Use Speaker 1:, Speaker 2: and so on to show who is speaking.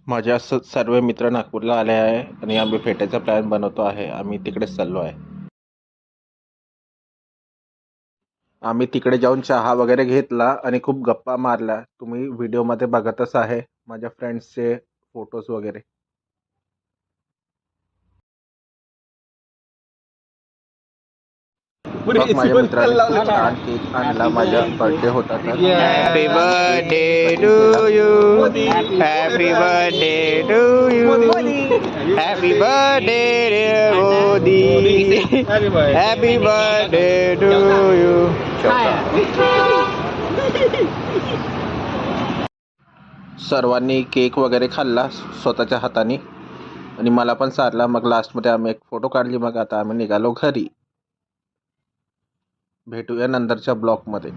Speaker 1: माझ्या सर्व मित्र नागपूरला आले आहे आणि आम्ही भेटायचा प्लॅन बनवतो आहे. आम्ही तिकडेच चाललो आहे. आम्ही तिकडे जाऊन चहा वगैरे घेतला आणि खूप गप्पा मारल्या. तुम्ही व्हिडिओमध्ये बघतच आहे माझ्या फ्रेंड्सचे फोटोज वगैरे. मग माझ्या मित्राने खूप छान केक आणला. माझा बर्थडे होता तर
Speaker 2: happy birthday to you, happy birthday to you, happy birthday Modi, happy birthday to you.
Speaker 1: सर्वांनी केक वगैरे खाल्ला स्वतःच्या हाताने आणि मला पण सारला. मग लास्टमध्ये आम्ही एक फोटो काढली. मग आता आम्ही निघालो घरी. भेटूया नंतरच्या ब्लॉगमध्ये.